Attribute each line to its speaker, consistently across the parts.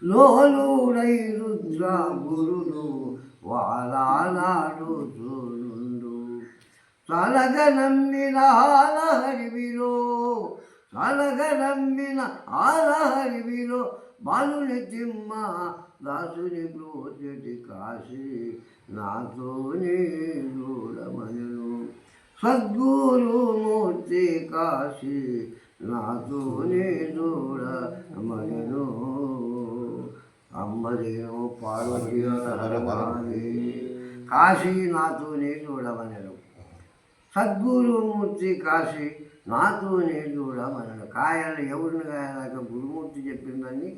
Speaker 1: లోలుడై రుద్ర గురుడు వాలానాడు చూనుండు తలగ నమ్మిన ఆలహరివిలో తలగ నమ్మిన ఆలహరివిలో బాలుని తిమ్మ దాసుని బ్రోచటి కాశీ నాతోనే చూడమను సద్గురుమూర్తి కాశీ నాతోనే చూడమను అమ్మదేను పార్వతీ కాశీ నాతోనే చూడమనను సద్గురుమూర్తి కాశీ నాతోనే చూడమనను కాయాలి ఎవరిని కాయాలక గురుమూర్తి చెప్పిందని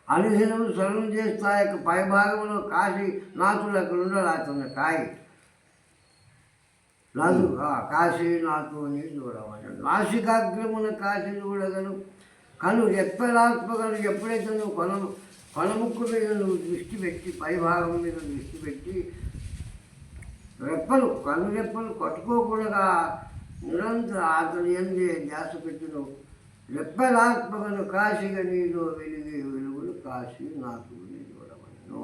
Speaker 1: అనుదినం స్మరణ చేస్తా యొక్క పై భాగంలో కాశీ నాథుడు అక్కడ ఉండరాస్తుంది కాయి నాదు కాశీ నాతోని చూడమని నాసికాగ్రమున కాశీ చూడగలను కను రెప్పలాత్మకను ఎప్పుడైతే నువ్వు కొనముక్కు మీద నువ్వు దృష్టి పెట్టి పై భాగం మీద దృష్టి పెట్టి కన్ను రెప్పలు కొట్టుకోకుండా నిరంతరం అతను ఎందే ధ్యాస పెట్టి నువ్వు రెప్పలాత్మకను కాశీగా నీలో వెలిగే వెలుగులు కాశీ నాతోని చూడమను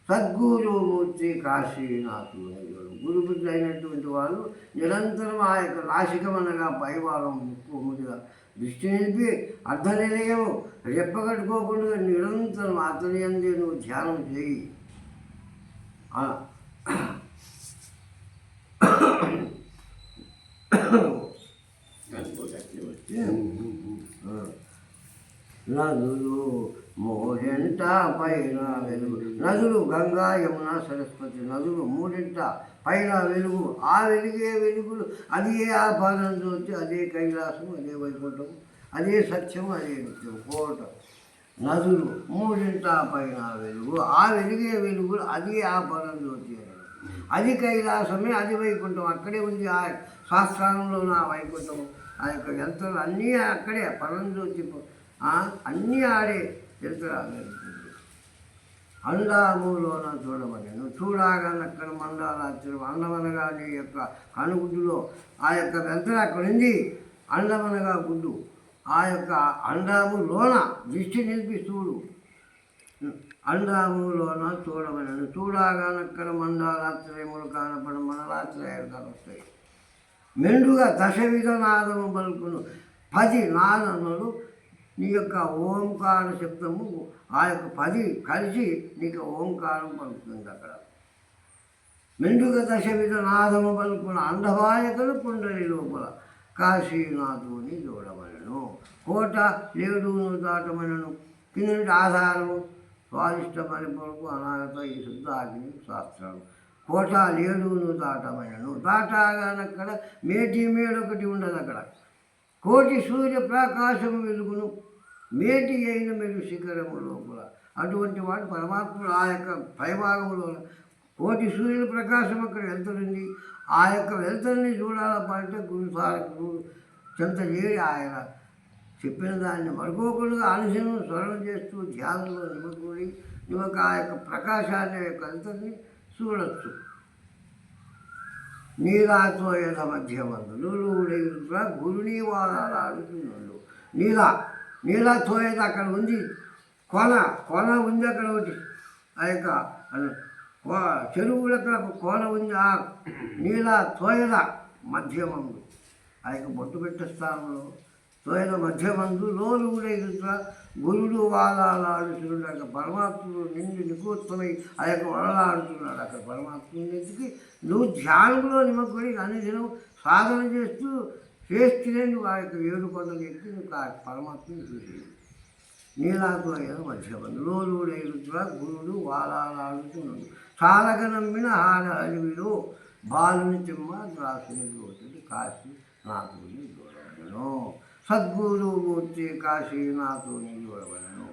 Speaker 1: సద్గురుమూర్తి కాశీ నాతోని గురుబుద్ధి అయినటువంటి వాళ్ళు నిరంతరం ఆ యొక్క నాసికమనగా పైవారం ముక్కు ముదిగా దృష్టి నిలిపి అర్ధనిలయము రెప్పగట్టుకోకుండా నిరంతరం అతని అందే నువ్వు ధ్యానం చేయి నదులు మూడింట పైన వెలుగు నదులు గంగా యమున సరస్వతి నదులు మూడింట పైన వెలుగు ఆ వెలుగే వెలుగులు అదే ఆపాదన జ్యోతి అదే కైలాసం అదే వైకుంఠం అదే సత్యం అదే నిత్యం కోట నదులు మూడింట పైన వెలుగు ఆ వెలుగే వెలుగులు అదే ఆపాదన జ్యోతి అది కైలాసమే అది వైకుంఠం అక్కడే ఉంది ఆ శాస్త్రాలలో నా వైకుంఠం ఆ యొక్క యంత్రాలు అన్నీ అక్కడే పరంజ్యోతి అన్నీ ఆడే యంత్రాలు అండాములోన చూడమని చూడగానక్కడ మండలాచరం అందమనగా నీ యొక్క కనుగుడ్డులో ఆ యొక్క యంత్రం అక్కడ ఉంది అందమనగా గుడ్డు ఆ యొక్క అండాములోన దృష్టి నిలిపి చూడు అండాములోన చూడమని చూడగానక్కడ మండలాశ్రయములు కానపడ మండలాశ్రయాలు కానొస్తాయి మెండుగా దశవిధ నాదము పలుకును 10 నాదములు నీ యొక్క ఓంకార శబ్దము ఆ యొక్క 10 కలిసి నీకు ఓంకారం పలుకుతుంది అక్కడ మెండుగా దశవిధ నాదము పలుకున్న అండవాయకులు పుండలి లోపల కాశీనాథుని చూడమనను కోట 7 దాటమనను కింద ఆధారము స్వాదిష్ట పరిపరకు అనాగత ఈ శుద్ధాగ్ని శాస్త్రాలు కోట 7 దాటమనను దాటాగానక్కడ మేటి మేడొకటి ఉండదు అక్కడ కోటి సూర్యప్రకాశం వెలుగును మేటి అయిన మెరుగు శిఖరము లోపల అటువంటి వాడు పరమాత్ముడు ఆ యొక్క పైభాగంలో కోటి సూర్యుల ప్రకాశం అక్కడ వెళ్తుంది ఆ యొక్క వెళ్తల్ని చూడాలంటే గురు చెంత చేరి ఆయన చెప్పిన దాన్ని మరుకోకుండా అనుసరణ స్మరణ చేస్తూ ధ్యానంలో నిమగ్గుడి నువ్వు ఆ యొక్క ప్రకాశాన్ని యొక్క వెళ్తల్ని చూడొచ్చు నీలాతో యథ మధ్యమందు గురుని వాదాలు ఆడుతున్నాడు నీలా తోయేది అక్కడ ఉంది కోన ఉంది అక్కడ ఒకటి ఆ యొక్క చెరువులక్కడ కోన ఉంది ఆ నీలా తోయద మధ్యమందు ఆ యొక్క బొట్టు పెట్టే స్థానంలో తోయద మధ్యమందు లోలు కూడా గురుడు వాదాలాడుతున్నాడు అక్కడ పరమాత్ముడు నిండు నికూర్తమై ఆ యొక్క వడలాడుతున్నాడు అక్కడ పరమాత్ముడికి నువ్వు ధ్యానంలో నిమగ్గుడి అనుదినం సాధన చేస్తూనే నువ్వు ఆ యొక్క 7 కొండలు ఎక్కి నువ్వు ఆ పరమాత్మని చూసి నీలాతో మధ్యమందు లోలుడైరుద్ర గురుడు వాలాడుతున్నాడు చాలక నమ్మిన అడవిలో బాలుని తిమ్మ ద్రాసుని జ్యోతుడు కాశీ నాతోని చూడవలను సద్గురుమూర్తి కాశీ నాతోని చూడవలను